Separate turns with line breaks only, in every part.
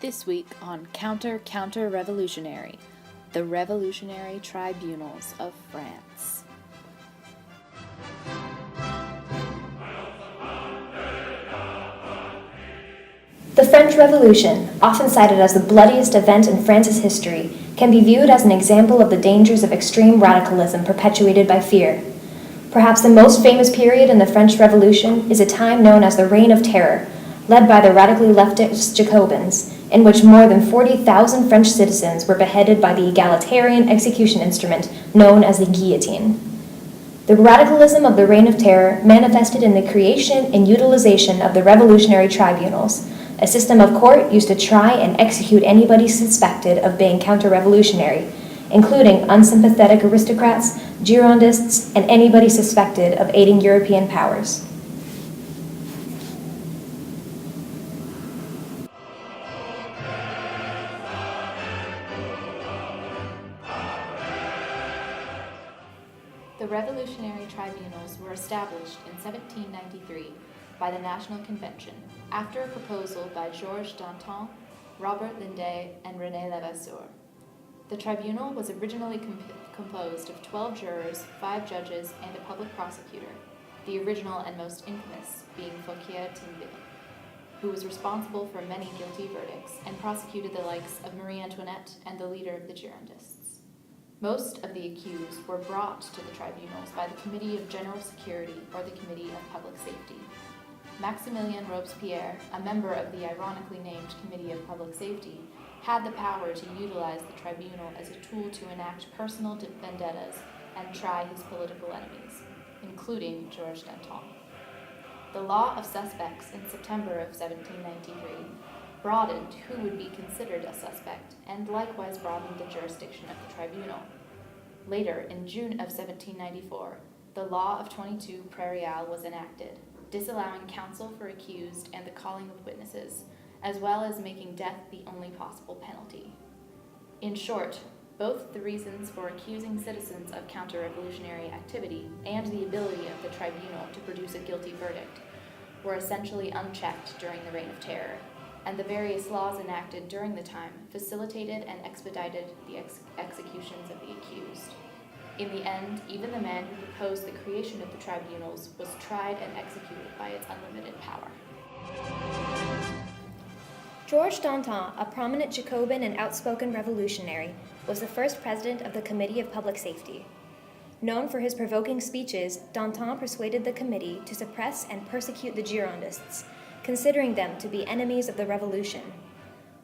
This week on Counter-Revolutionary, the Revolutionary Tribunals of France.
The French Revolution, often cited as the bloodiest event in France's history, can be viewed as an example of the dangers of extreme radicalism perpetuated by fear. Perhaps the most famous period in the French Revolution is a time known as the Reign of Terror, led by the radically leftist Jacobins, in which more than 40,000 French citizens were beheaded by the egalitarian execution instrument known as the guillotine. The radicalism of the Reign of Terror manifested in the creation and utilization of the revolutionary tribunals, a system of court used to try and execute anybody suspected of being counter-revolutionary, including unsympathetic aristocrats, Girondists, and anybody suspected of aiding European powers.
The Revolutionary Tribunals were established in 1793 by the National Convention after a proposal by Georges Danton, Robert Lindet, and René Levasseur. The tribunal was originally composed of 12 jurors, 5 judges, and a public prosecutor, the original and most infamous being Fouquier-Tinville, who was responsible for many guilty verdicts and prosecuted the likes of Marie Antoinette and the leader of the Girondists. Most of the accused were brought to the tribunals by the Committee of General Security or the Committee of Public Safety. Maximilien Robespierre, a member of the ironically named Committee of Public Safety, had the power to utilize the tribunal as a tool to enact personal vendettas and try his political enemies, including Georges Danton. The law of suspects in September of 1793 broadened who would be considered a suspect and likewise broadened the jurisdiction of the tribunal. Later, in June of 1794, the law of 22 Prairial was enacted, disallowing counsel for accused and the calling of witnesses, as well as making death the only possible penalty. In short, both the reasons for accusing citizens of counter-revolutionary activity and the ability of the tribunal to produce a guilty verdict were essentially unchecked during the Reign of Terror, and the various laws enacted during the time facilitated and expedited the executions of the accused. In the end, even the man who proposed the creation of the tribunals was tried and executed by its unlimited power.
Georges Danton, a prominent Jacobin and outspoken revolutionary, was the first president of the Committee of Public Safety. Known for his provoking speeches, Danton persuaded the committee to suppress and persecute the Girondists, considering them to be enemies of the revolution.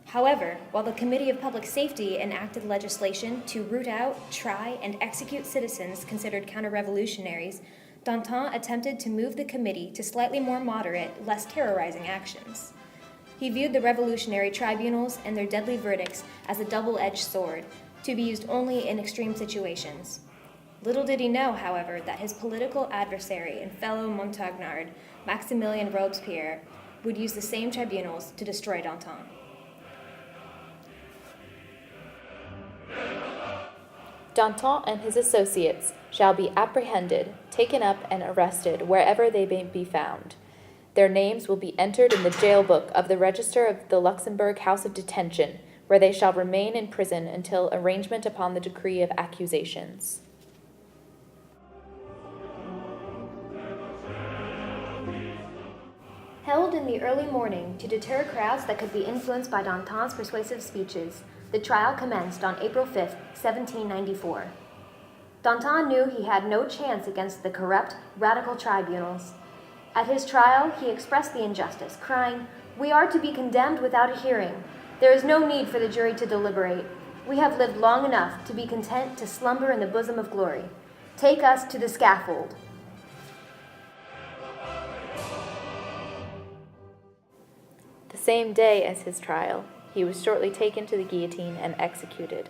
However, while the Committee of Public Safety enacted legislation to root out, try, and execute citizens considered counter-revolutionaries, Danton attempted to move the committee to slightly more moderate, less terrorizing actions. He viewed the revolutionary tribunals and their deadly verdicts as a double-edged sword, to be used only in extreme situations. Little did he know, however, that his political adversary and fellow Montagnard, Maximilien Robespierre, would use the same tribunals to destroy Danton.
Danton and his associates shall be apprehended, taken up, and arrested wherever they may be found. Their names will be entered in the jail book of the Register of the Luxembourg House of Detention, where they shall remain in prison until arrangement upon the decree of accusations.
Held in the early morning to deter crowds that could be influenced by Danton's persuasive speeches, the trial commenced on April 5, 1794. Danton knew he had no chance against the corrupt, radical tribunals. At his trial, he expressed the injustice, crying, "We are to be condemned without a hearing. There is no need for the jury to deliberate. We have lived long enough to be content to slumber in the bosom of glory. Take us to the scaffold."
The same day as his trial, he was shortly taken to the guillotine and executed.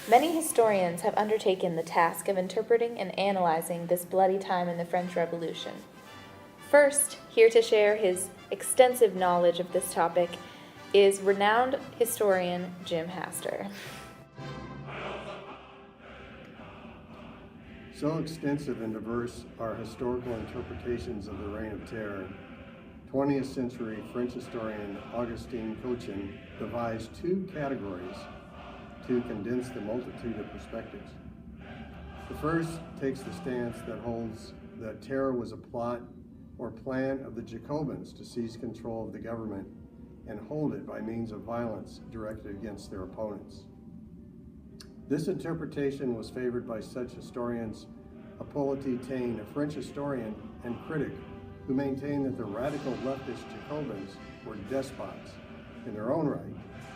Many historians have undertaken the task of interpreting and analyzing this bloody time in the French Revolution. First, here to share his extensive knowledge of this topic is renowned historian Jim Haster.
So extensive and diverse are historical interpretations of the Reign of Terror, 20th century French historian Augustin Cochin devised two categories to condense the multitude of perspectives. The first takes the stance that holds that terror was a plot or plan of the Jacobins to seize control of the government and hold it by means of violence directed against their opponents. This interpretation was favored by such historians Hippolyte Taine, a French historian and critic, who maintained that the radical leftist Jacobins were despots in their own right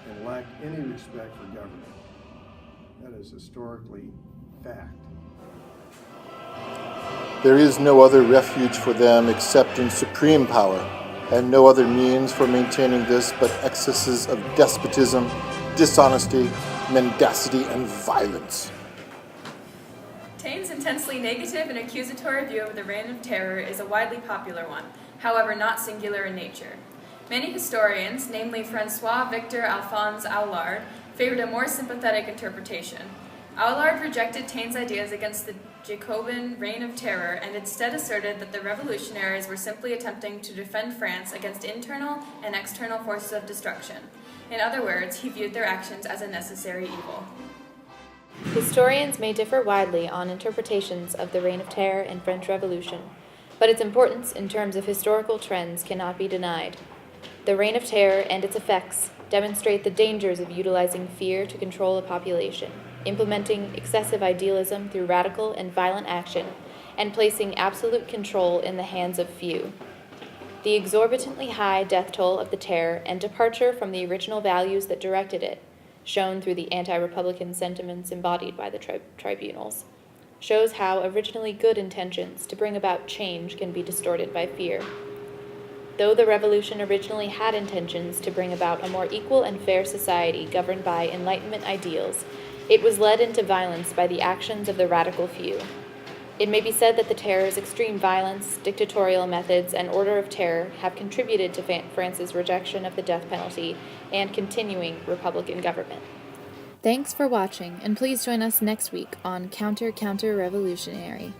and lacked any respect for government. That is historically fact.
There is no other refuge for them except in supreme power, and no other means for maintaining this but excesses of despotism, dishonesty, mendacity, and violence.
Taine's intensely negative and accusatory view of the Reign of Terror is a widely popular one, however not singular in nature. Many historians, namely François Victor Alphonse Aulard, favored a more sympathetic interpretation. Aulard rejected Taine's ideas against the Jacobin Reign of Terror and instead asserted that the revolutionaries were simply attempting to defend France against internal and external forces of destruction. In other words, he viewed their actions as a necessary evil.
Historians may differ widely on interpretations of the Reign of Terror and French Revolution, but its importance in terms of historical trends cannot be denied. The Reign of Terror and its effects demonstrate the dangers of utilizing fear to control a population, implementing excessive idealism through radical and violent action, and placing absolute control in the hands of few. The exorbitantly high death toll of the terror and departure from the original values that directed it, shown through the anti-republican sentiments embodied by the tribunals, shows how originally good intentions to bring about change can be distorted by fear. Though the revolution originally had intentions to bring about a more equal and fair society governed by Enlightenment ideals, it was led into violence by the actions of the radical few. It may be said that the terror's extreme violence, dictatorial methods, and order of terror have contributed to France's rejection of the death penalty and continuing Republican government. Thanks for watching, and please join us next week on Counter-Revolutionary.